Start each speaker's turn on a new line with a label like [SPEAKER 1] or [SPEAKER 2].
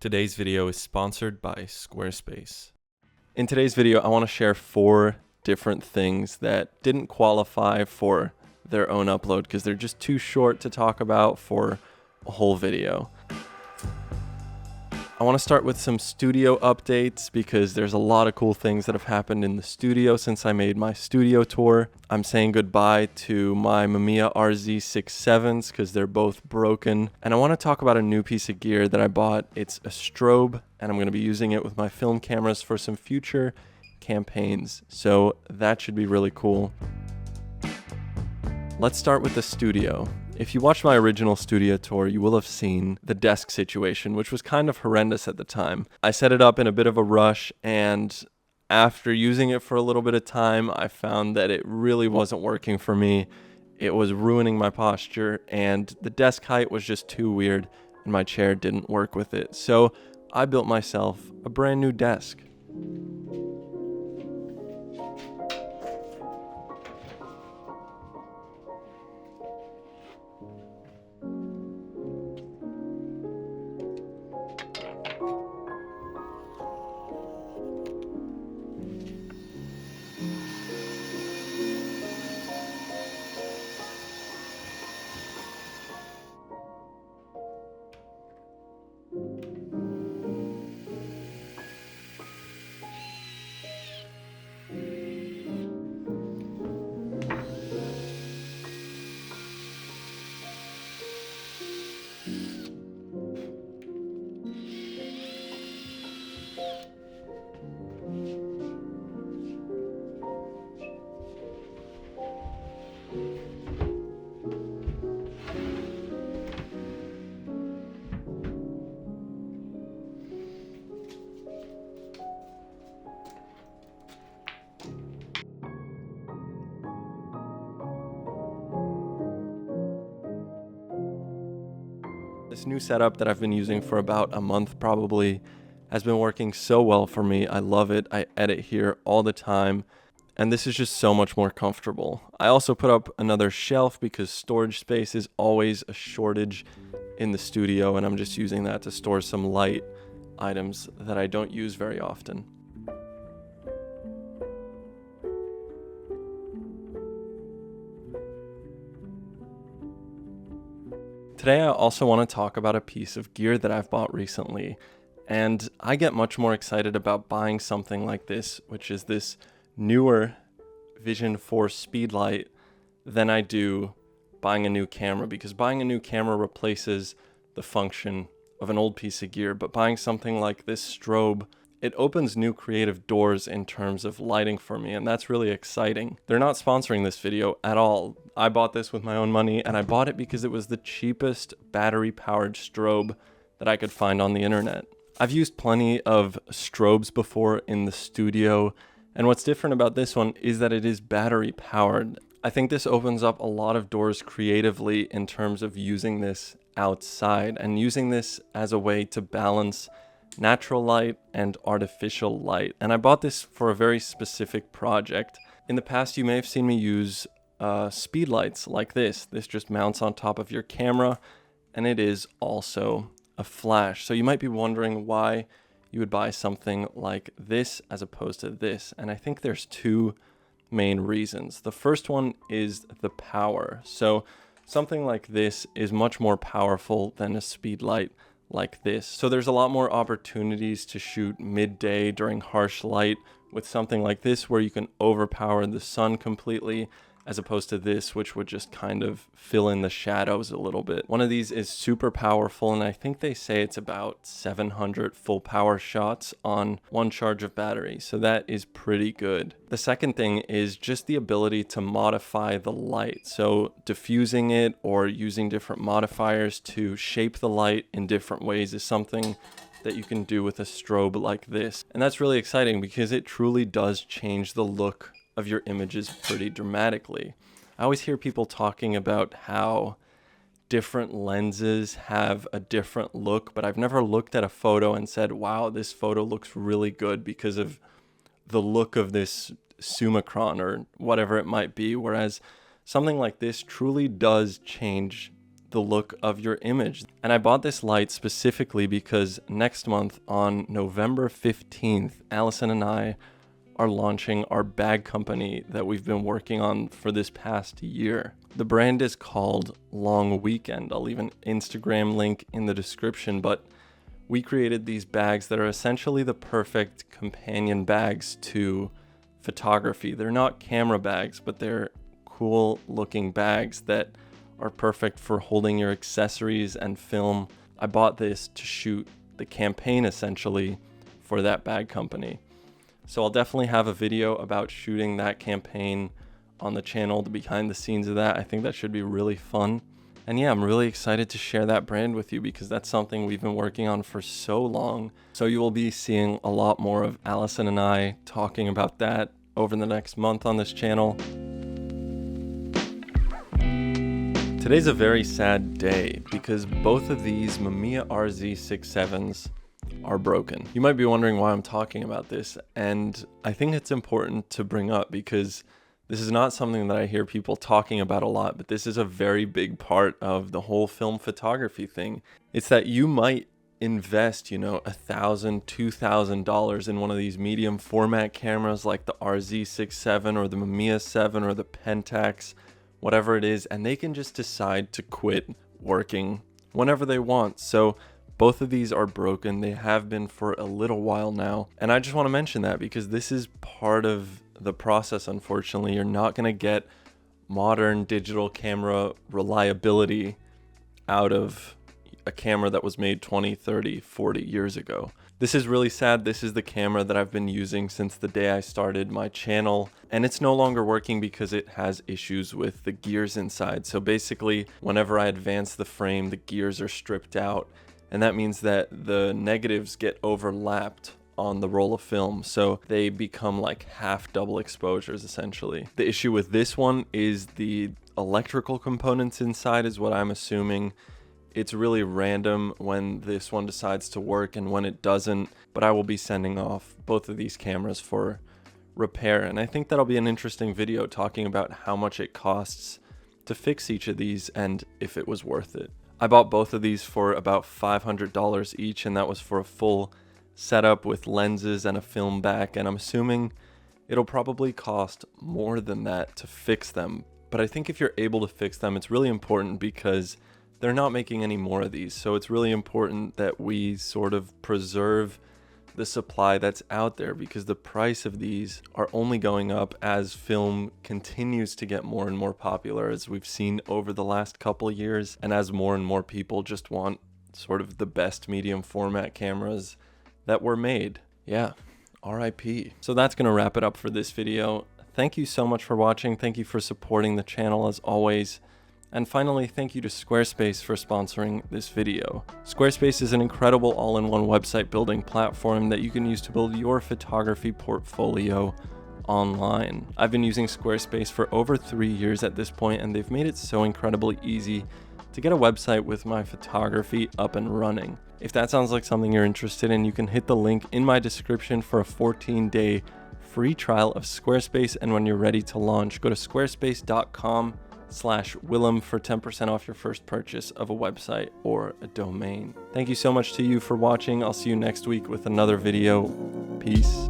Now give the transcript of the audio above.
[SPEAKER 1] Today's video is sponsored by Squarespace. In today's video, I want to share 4 different things that didn't qualify for their own upload because they're just too short to talk about for a whole video. I want to start with some studio updates because there's a lot of cool things that have happened in the studio since I made my studio tour. I'm saying goodbye to my Mamiya RZ67s because they're both broken. And I want to talk about a new piece of gear that I bought. It's a strobe, and I'm going to be using it with my film cameras for some future campaigns. So that should be really cool. Let's start with the studio. If you watched my original studio tour, you will have seen the desk situation, which was kind of horrendous at the time. I set it up in a bit of a rush, and after using it for a little bit of time, I found that it really wasn't working for me. It was ruining my posture, and the desk height was just too weird, and my chair didn't work with it. So I built myself a brand new desk. This new setup that I've been using for about a month probably has been working so well for me. I love it. I edit here all the time, and this is just so much more comfortable. I also put up another shelf because storage space is always a shortage in the studio, and I'm just using that to store some light items that I don't use very often. Today I also want to talk about a piece of gear that I've bought recently, and I get much more excited about buying something like this, which is this newer Vision 4 speedlight, than I do buying a new camera, because buying a new camera replaces the function of an old piece of gear, but buying something like this strobe, it opens new creative doors in terms of lighting for me, and that's really exciting. They're not sponsoring this video at all. I bought this with my own money, and I bought it because it was the cheapest battery-powered strobe that I could find on the internet. I've used plenty of strobes before in the studio, and what's different about this one is that it is battery-powered. I think this opens up a lot of doors creatively in terms of using this outside and using this as a way to balance natural light and artificial light. And I bought this for a very specific project. In the past, you may have seen me use speed lights like this. This just mounts on top of your camera, and it is also a flash. So you might be wondering why you would buy something like this as opposed to this. And I think there's 2 main reasons. The first one is the power. So something like this is much more powerful than a speed light like this. So there's a lot more opportunities to shoot midday during harsh light with something like this, where you can overpower the sun completely, as opposed to this, which would just kind of fill in the shadows a little bit. One of these is super powerful, and I think they say it's about 700 full power shots on 1 charge of battery, so that is pretty good. The second thing is just the ability to modify the light, so diffusing it or using different modifiers to shape the light in different ways is something that you can do with a strobe like this. And that's really exciting because it truly does change the look of your images pretty dramatically. I always hear people talking about how different lenses have a different look, but I've never looked at a photo and said, wow, this photo looks really good because of the look of this Summicron or whatever it might be. Whereas something like this truly does change the look of your image. And I bought this light specifically because next month on November 15th, Allison and I are launching our bag company that we've been working on for this past year. The brand is called Long Weekend. I'll leave an Instagram link in the description, but we created these bags that are essentially the perfect companion bags to photography. They're not camera bags, but they're cool looking bags that are perfect for holding your accessories and film. I bought this to shoot the campaign essentially for that bag company. So I'll definitely have a video about shooting that campaign on the channel, the behind the scenes of that. I think that should be really fun. And yeah, I'm really excited to share that brand with you because that's something we've been working on for so long. So you will be seeing a lot more of Allison and I talking about that over the next month on this channel. Today's a very sad day because both of these Mamiya RZ67s are broken. You might be wondering why I'm talking about this, and I think it's important to bring up because this is not something that I hear people talking about a lot, but this is a very big part of the whole film photography thing. It's that you might invest, $1,000, $2,000 in one of these medium format cameras like the RZ67 or the Mamiya 7 or the Pentax, whatever it is, and they can just decide to quit working whenever they want. So both of these are broken. They have been for a little while now. And I just want to mention that because this is part of the process. Unfortunately, you're not going to get modern digital camera reliability out of a camera that was made 20, 30, 40 years ago. This is really sad. This is the camera that I've been using since the day I started my channel, and it's no longer working because it has issues with the gears inside. So basically, whenever I advance the frame, the gears are stripped out, and that means that the negatives get overlapped on the roll of film, so they become like half double exposures essentially. The issue with this one is the electrical components inside is what I'm assuming. It's really random when this one decides to work and when it doesn't, but I will be sending off both of these cameras for repair, and I think that'll be an interesting video talking about how much it costs to fix each of these and if it was worth it. I bought both of these for about $500 each, and that was for a full setup with lenses and a film back, and I'm assuming it'll probably cost more than that to fix them. But I think if you're able to fix them, it's really important because they're not making any more of these. So it's really important that we sort of preserve the supply that's out there because the price of these are only going up as film continues to get more and more popular, as we've seen over the last couple of years, and as more and more people just want sort of the best medium format cameras that were made. Yeah, RIP. So that's gonna wrap it up for this video. Thank you so much for watching. Thank you for supporting the channel as always. And finally, thank you to Squarespace for sponsoring this video. Squarespace is an incredible all-in-one website building platform that you can use to build your photography portfolio online. I've been using Squarespace for over 3 years at this point, and they've made it so incredibly easy to get a website with my photography up and running. If that sounds like something you're interested in, you can hit the link in my description for a 14-day free trial of Squarespace, and when you're ready to launch, go to squarespace.com/Willem for 10% off your first purchase of a website or a domain. Thank you so much to you for watching. I'll see you next week with another video. Peace.